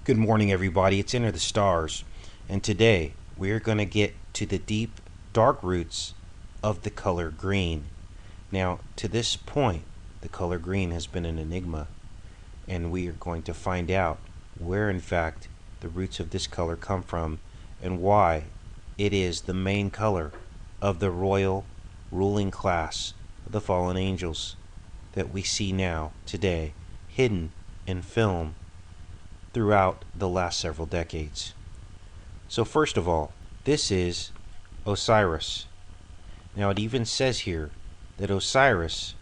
Good morning, everybody. It's Enter the Stars, and today we're going to get to the deep, dark roots of the color green. Now, to this point, the color green has been an enigma, and we are going to find out where, in fact, the roots of this color come from and why it is the main color of the royal ruling class of the fallen angels that we see now, today, hidden in film throughout the last several decades. So first of all, this is Osiris. Now it even says here that Osiris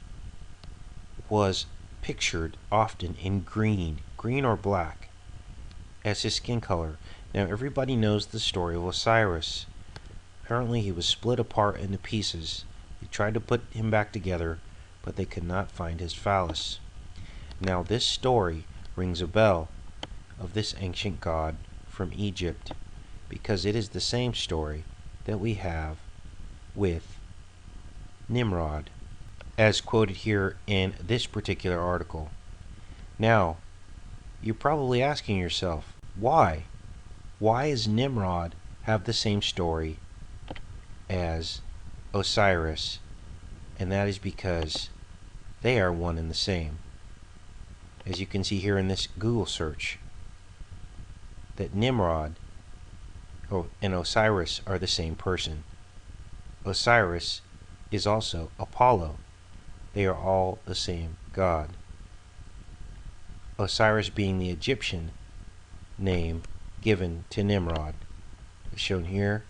was pictured often in green or black as his skin color. Now everybody knows the story of Osiris. Apparently he was split apart into pieces. They tried to put him back together, but they could not find his phallus. Now this story rings a bell of this ancient god from Egypt, because it is the same story that we have with Nimrod, as quoted here in this particular article. Now, you're probably asking yourself, why? Why does Nimrod have the same story as Osiris? And that is because they are one and the same. As you can see here in this Google search, that Nimrod and Osiris are the same person. Osiris is also Apollo. They are all the same god. Osiris being the Egyptian name given to Nimrod, as shown here,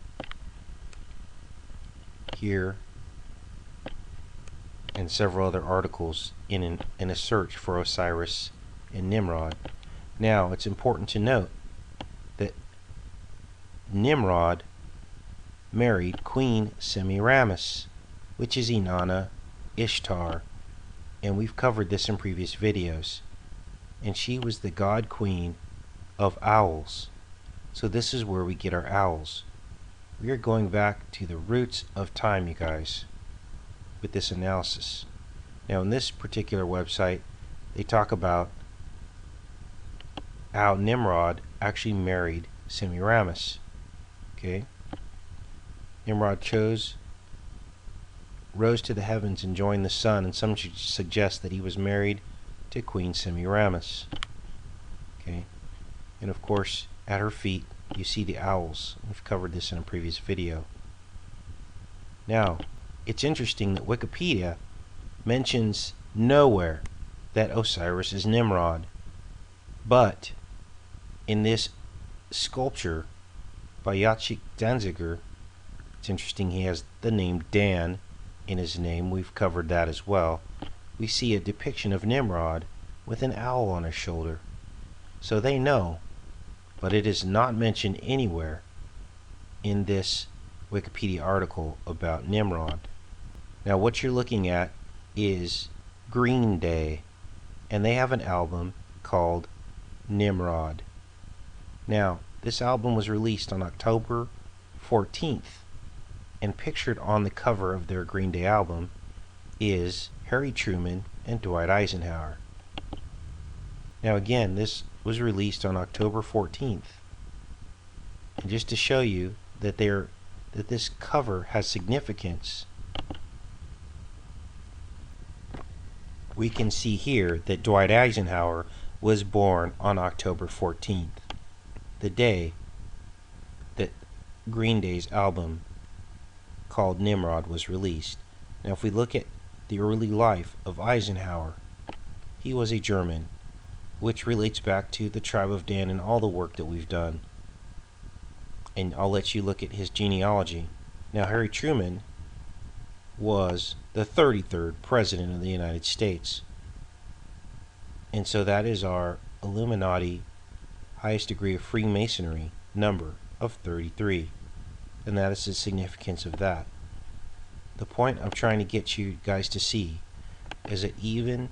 and several other articles in a search for Osiris and Nimrod. Now, it's important to note that Nimrod married Queen Semiramis, which is Inanna Ishtar, and we've covered this in previous videos. And she was the god queen of owls. So this is where we get our owls. We are going back to the roots of time, you guys, with this analysis. Now in this particular website, they talk about how Nimrod actually married Semiramis. Okay? Nimrod rose to the heavens and joined the sun, and some suggest that he was married to Queen Semiramis. Okay? And of course, at her feet, you see the owls. We've covered this in a previous video. Now, it's interesting that Wikipedia mentions nowhere that Osiris is Nimrod, but in this sculpture by Jacek Danziger, it's interesting he has the name Dan in his name, we've covered that as well. We see a depiction of Nimrod with an owl on his shoulder. So they know, but it is not mentioned anywhere in this Wikipedia article about Nimrod. Now what you're looking at is Green Day, and they have an album called Nimrod. Now, this album was released on October 14th, and pictured on the cover of their Green Day album is Harry Truman and Dwight Eisenhower. Now again, this was released on October 14th. And just to show you that this cover has significance, we can see here that Dwight Eisenhower was born on October 14th, the day that Green Day's album called Nimrod was released. Now if we look at the early life of Eisenhower, he was a German, which relates back to the tribe of Dan and all the work that we've done. And I'll let you look at his genealogy. Now Harry Truman was the 33rd President of the United States. And so that is our Illuminati highest degree of Freemasonry number of 33. And that is the significance of that. The point I'm trying to get you guys to see is that even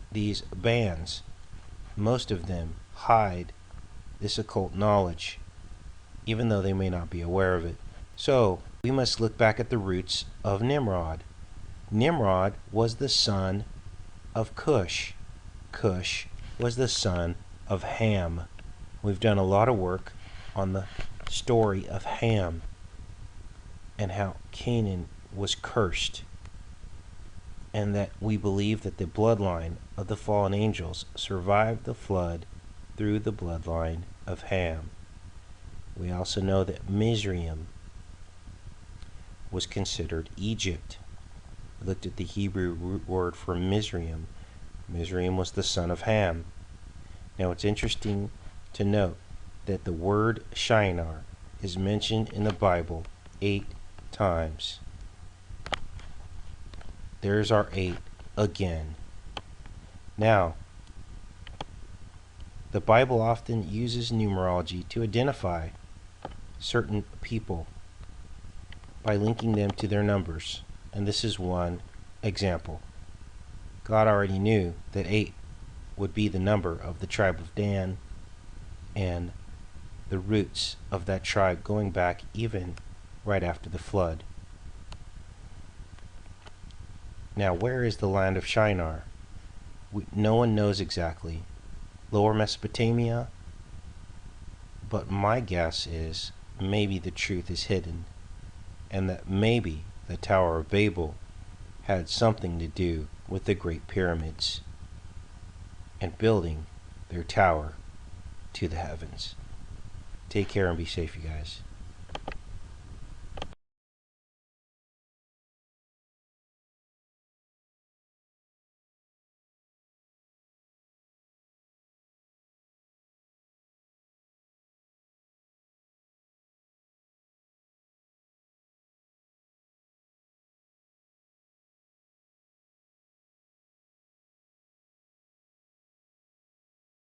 these bands, most of them hide this occult knowledge, even though they may not be aware of it. So we must look back at the roots of Nimrod. Nimrod was the son of Cush. Cush was the son of Ham. We've done a lot of work on the story of Ham and how Canaan was cursed, and that we believe that the bloodline of the fallen angels survived the flood through the bloodline of Ham. We also know that Mizraim was considered Egypt. We looked at the Hebrew root word for Mizraim. Mizraim was the son of Ham. Now it's interesting to note that the word Shinar is mentioned in the Bible 8 times. There's our 8 again. Now, the Bible often uses numerology to identify certain people by linking them to their numbers, and this is one example. God already knew that 8 would be the number of the tribe of Dan and the roots of that tribe going back even right after the flood. Now, where is the land of Shinar? No one knows exactly. Lower Mesopotamia, but my guess is maybe the truth is hidden, and that maybe the Tower of Babel had something to do with the Great Pyramids and building their tower to the heavens. Take care and be safe, you guys.